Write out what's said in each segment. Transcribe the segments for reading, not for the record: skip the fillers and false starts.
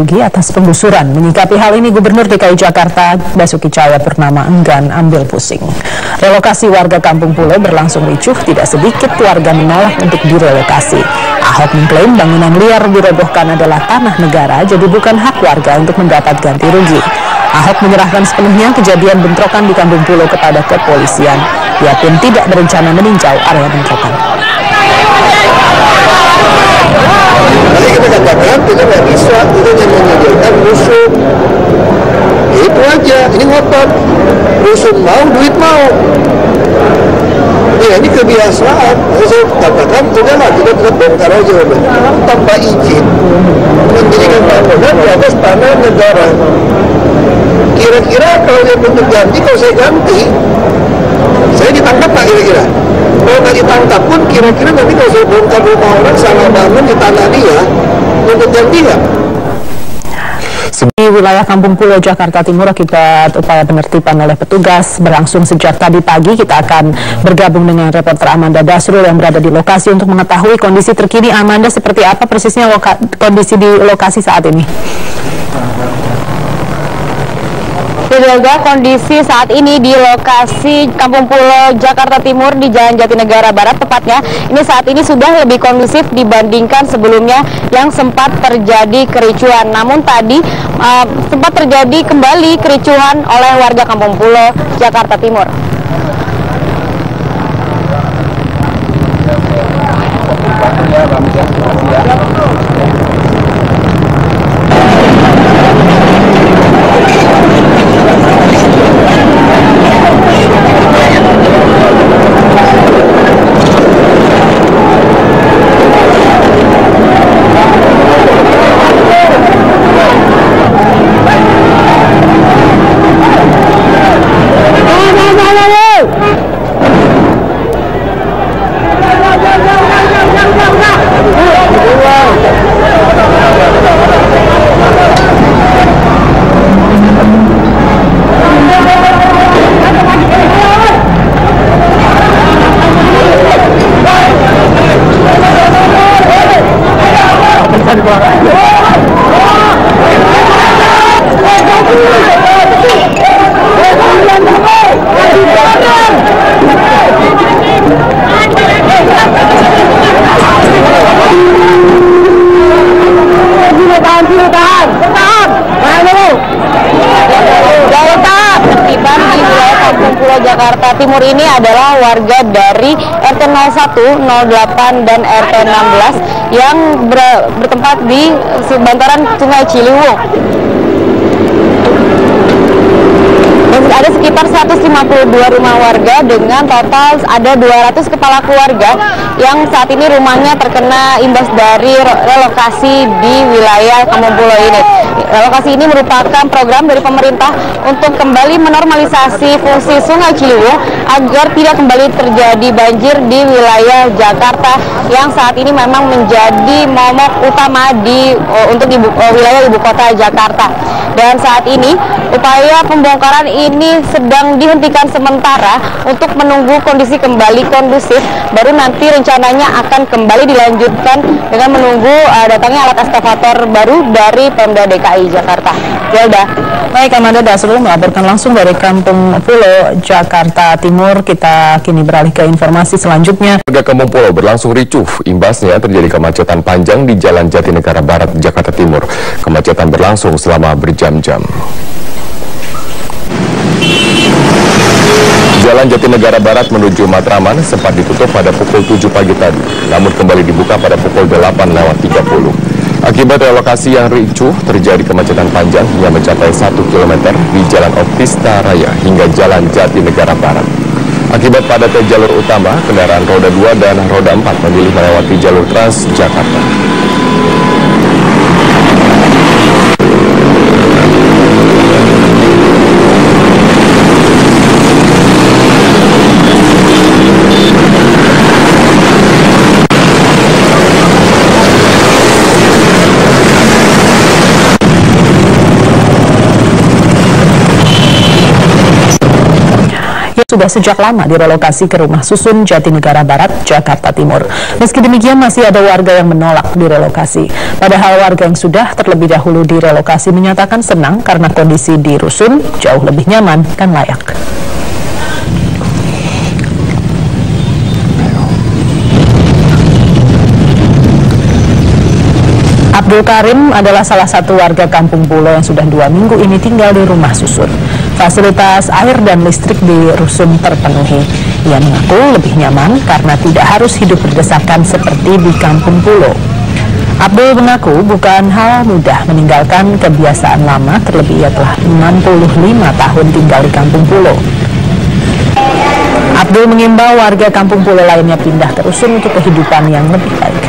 rugi atas penggusuran. Menyikapi hal ini, Gubernur DKI Jakarta Basuki Cahayapurnama enggan ambil pusing. Relokasi warga Kampung Pulo berlangsung ricuh, tidak sedikit warga menolak untuk direlokasi. Ahok mengklaim bangunan liar dirobohkan adalah tanah negara, jadi bukan hak warga untuk mendapat ganti rugi. Ahok menyerahkan sepenuhnya kejadian bentrokan di Kampung Pulo kepada kepolisian. Ia pun tidak berencana meninjau area bentrokan. Nanti kita katakan kita nggak bisa, kita hanya menyediakan musuh. Ya itu aja, ini ngotot. Musuh mau, duit mau. Ya ini kebiasaan. Saya katakan, udahlah kita tetap bongkar aja udah. Tanpa izin, menjadikan bangunan di atas tanah negara. Kira-kira kalau dia bentuk ganti, kalau saya ganti, saya ditangkap nggak kira-kira? Kalau nggak ditangkap pun, kira-kira nanti kalau saya bongkar rumah orang salah bangun di tanah dia, untuk ganti nggak? Di wilayah Kampung Pulo, Jakarta Timur, akibat upaya penertiban oleh petugas berlangsung sejak tadi pagi. Kita akan bergabung dengan reporter Amanda Dasrul yang berada di lokasi untuk mengetahui kondisi terkini. Amanda, seperti apa persisnya kondisi di lokasi saat ini? Juga kondisi saat ini di lokasi Kampung Pulo, Jakarta Timur di Jalan Jatinegara Barat tepatnya, ini saat ini sudah lebih kondusif dibandingkan sebelumnya yang sempat terjadi kericuhan. Namun tadi sempat terjadi kembali kericuhan oleh warga Kampung Pulo, Jakarta Timur. Jakarta Timur ini adalah warga dari RT 01, 08, dan RT 16 yang bertempat di bantaran Sungai Ciliwung. Ada sekitar 152 rumah warga dengan total ada 200 kepala keluarga yang saat ini rumahnya terkena imbas dari relokasi di wilayah Kampung Pulo ini. Relokasi ini merupakan program dari pemerintah untuk kembali menormalisasi fungsi Sungai Ciliwung agar tidak kembali terjadi banjir di wilayah Jakarta yang saat ini memang menjadi momok utama untuk wilayah ibu kota Jakarta. Dan saat ini upaya pembongkaran ini sedang dihentikan sementara untuk menunggu kondisi kembali kondusif, baru nanti rencananya akan kembali dilanjutkan dengan menunggu datangnya alat ekskavator baru dari Pemda DKI Jakarta. Yaudah. Baik, Amanda Dasrul melaporkan langsung dari Kampung Pulo, Jakarta Timur. Kita kini beralih ke informasi selanjutnya. Warga Kampung Pulo berlangsung ricuh, imbasnya terjadi kemacetan panjang di Jalan Jatinegara Barat, Jakarta Timur. Kemacetan berlangsung selama berjam-jam. Jalan Jatinegara Barat menuju Matraman sempat ditutup pada pukul 7 pagi tadi, namun kembali dibuka pada pukul 8:30. Akibat relokasi yang ricuh, terjadi kemacetan panjang yang mencapai 1 km di Jalan Optista Raya hingga Jalan Jatinegara Barat. Akibat padatnya jalur utama, kendaraan roda 2 dan roda 4 memilih melewati jalur Transjakarta. sudah sejak lama direlokasi ke rumah susun Jatinegara Barat, Jakarta Timur. Meski demikian masih ada warga yang menolak direlokasi. Padahal warga yang sudah terlebih dahulu direlokasi menyatakan senang karena kondisi di rusun jauh lebih nyaman dan layak. Abdul Karim adalah salah satu warga Kampung Pulo yang sudah 2 minggu ini tinggal di rumah susun. Fasilitas air dan listrik di rusun terpenuhi. Ia mengaku lebih nyaman karena tidak harus hidup berdesakan seperti di Kampung Pulo. Abdul mengaku bukan hal mudah meninggalkan kebiasaan lama, terlebih ia telah 65 tahun tinggal di Kampung Pulo. Abdul mengimbau warga Kampung Pulo lainnya pindah ke rusun untuk kehidupan yang lebih baik.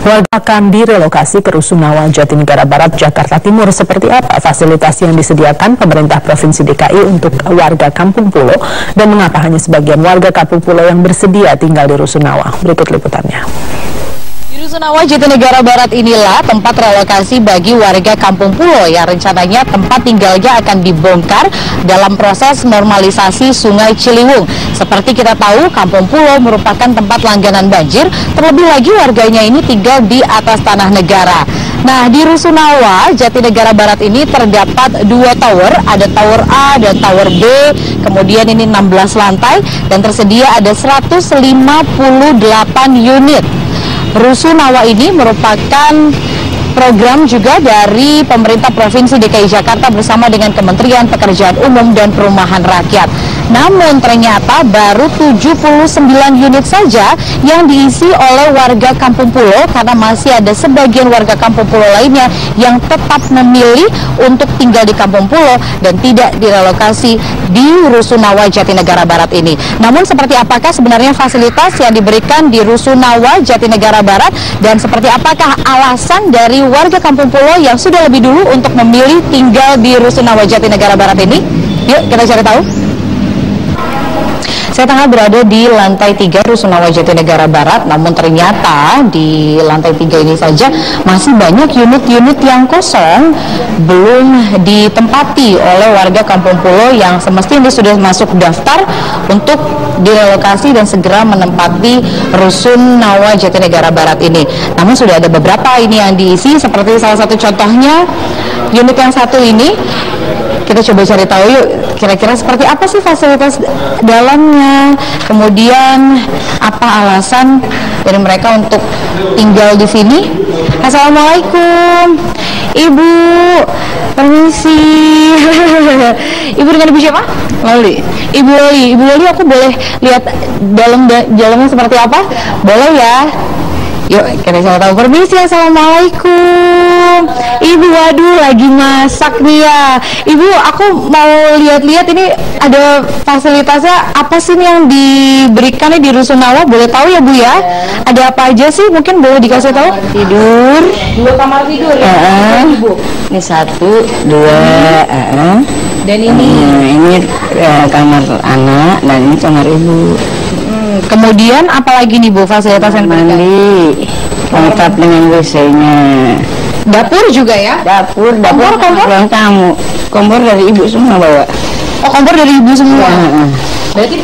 Warga akan direlokasi ke Rusunawa, Jatinegara Barat, Jakarta Timur. Seperti apa fasilitas yang disediakan pemerintah Provinsi DKI untuk warga Kampung Pulo, dan mengapa hanya sebagian warga Kampung Pulo yang bersedia tinggal di Rusunawa? Berikut liputannya. Di Rusunawa, Jatinegara Barat inilah tempat relokasi bagi warga Kampung Pulo yang rencananya tempat tinggalnya akan dibongkar dalam proses normalisasi Sungai Ciliwung. Seperti kita tahu, Kampung Pulo merupakan tempat langganan banjir, terlebih lagi warganya ini tinggal di atas tanah negara. Nah, di Rusunawa, Jatinegara Barat ini terdapat 2 tower, ada tower A dan tower B, kemudian ini 16 lantai, dan tersedia ada 158 unit. Rusunawa ini merupakan program juga dari pemerintah Provinsi DKI Jakarta bersama dengan Kementerian Pekerjaan Umum dan Perumahan Rakyat. Namun ternyata baru 79 unit saja yang diisi oleh warga Kampung Pulo, karena masih ada sebagian warga Kampung Pulo lainnya yang tetap memilih untuk tinggal di Kampung Pulo dan tidak direlokasi di Rusunawa, Jatinegara Barat ini. Namun seperti apakah sebenarnya fasilitas yang diberikan di Rusunawa, Jatinegara Barat, dan seperti apakah alasan dari warga Kampung Pulo yang sudah lebih dulu untuk memilih tinggal di Rusunawa, Jatinegara Barat ini? Yuk kita cari tahu. Saya tengah berada di lantai 3 Rusunawa, Jatinegara Barat, namun ternyata di lantai 3 ini saja masih banyak unit-unit yang kosong, belum ditempati oleh warga Kampung Pulo yang semestinya sudah masuk daftar untuk direlokasi dan segera menempati Rusunawa, Jatinegara Barat ini. Namun sudah ada beberapa ini yang diisi, seperti salah satu contohnya unit yang satu ini. Kita coba cari tahu yuk, kira-kira seperti apa sih fasilitas dalamnya, kemudian apa alasan dari mereka untuk tinggal di sini. Assalamualaikum, Ibu, permisi. Ibu dengan Ibu siapa? Loli. Ibu Loli, aku boleh lihat dalamnya seperti apa? Boleh ya? Yuk, kita coba tahu. Permisi, assalamualaikum. Ibu, waduh, lagi masak nih ya. Ibu, aku mau lihat-lihat ini ada fasilitasnya apa sih nih yang diberikannya di Rusunawa? Boleh tahu ya Bu ya? Ada apa aja sih? Mungkin boleh dikasih tahu? Tidur. 2 kamar tidur ya? Ibu. Ini 1, 2. Dan ini? Ini kamar anak dan ini kamar ibu. Kemudian apalagi nih Bu fasilitas yang mandi lengkap dengan WC-nya. Dapur juga ya? Dapur kompor? Ruang tamu. Kompor dari ibu semua bawa. Oh, kompor dari ibu semua. Berarti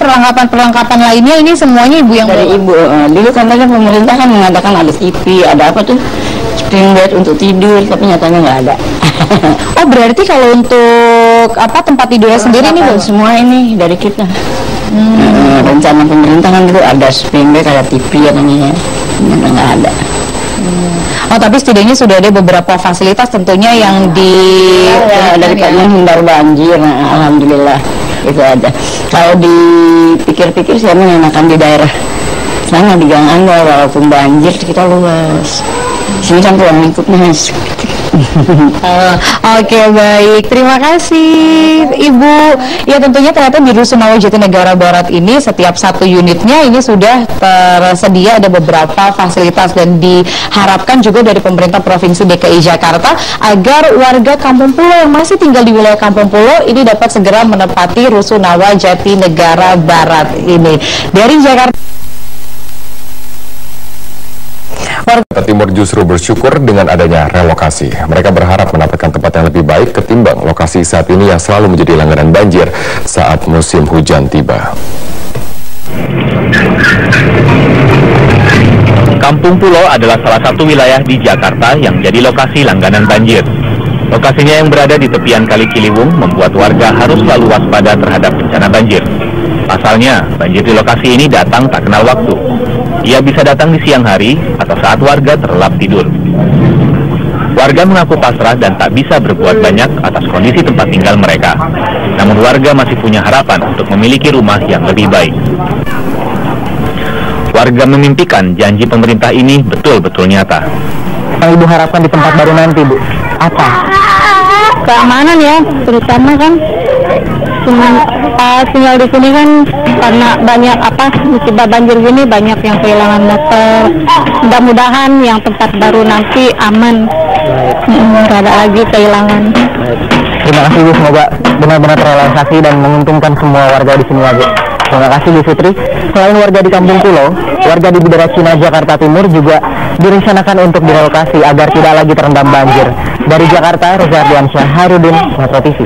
perlengkapan lainnya ini semuanya ibu yang dari bawa? Ibu. Dulu kan pemerintah kan mengatakan ada TV, ada apa tuh spring bed untuk tidur, tapi nyatanya nggak ada. Oh, berarti kalau untuk apa tempat tidurnya sendiri nih Bu? Semua ini dari kita. Rencana pemerintah kan dulu ada spring bed, ada TV ya namanya, nggak ada. Oh, tapi setidaknya sudah ada beberapa fasilitas tentunya yang daripada menghindar banjir. Nah, alhamdulillah itu ada. Kalau dipikir-pikir saya mengenakan di daerah sana di Gang Angga, walaupun banjir kita luas. Sini kan ruang lingkupnya Oke, baik. Terima kasih, Ibu. Ya, tentunya ternyata di Rusunawa Jatinegara Barat ini setiap satu unitnya ini sudah tersedia ada beberapa fasilitas, dan diharapkan juga dari pemerintah Provinsi DKI Jakarta agar warga Kampung Pulo yang masih tinggal di wilayah Kampung Pulo ini dapat segera menempati Rusunawa Jatinegara Barat ini. Dari Jakarta. Warga Timur justru bersyukur dengan adanya relokasi. Mereka berharap mendapatkan tempat yang lebih baik ketimbang lokasi saat ini yang selalu menjadi langganan banjir saat musim hujan tiba. Kampung Pulo adalah salah satu wilayah di Jakarta yang jadi lokasi langganan banjir. Lokasinya yang berada di tepian Kali Ciliwung membuat warga harus selalu waspada terhadap bencana banjir. Pasalnya, banjir di lokasi ini datang tak kenal waktu. Ia bisa datang di siang hari atau saat warga terlelap tidur. Warga mengaku pasrah dan tak bisa berbuat banyak atas kondisi tempat tinggal mereka. Namun warga masih punya harapan untuk memiliki rumah yang lebih baik. Warga memimpikan janji pemerintah ini betul-betul nyata. Yang Ibu harapkan di tempat baru nanti, Bu? Apa? Keamanan ya, terutama kan tinggal di sini kan karena banyak musibah banjir gini, banyak yang kehilangan motor. Mudah-mudahan yang tempat baru nanti aman, nggak ada lagi kehilangan. Terima kasih, Bu. Semoga benar-benar terrealisasi dan menguntungkan semua warga di sini, Bu. Terima kasih, Bu Fitri. Selain warga di Kampung Pulo, warga di Bidara Cina, Jakarta Timur juga direncanakan untuk direlokasi agar tidak lagi terendam banjir. Dari Jakarta, Reza Ardiansyah, Harudin, Metro TV.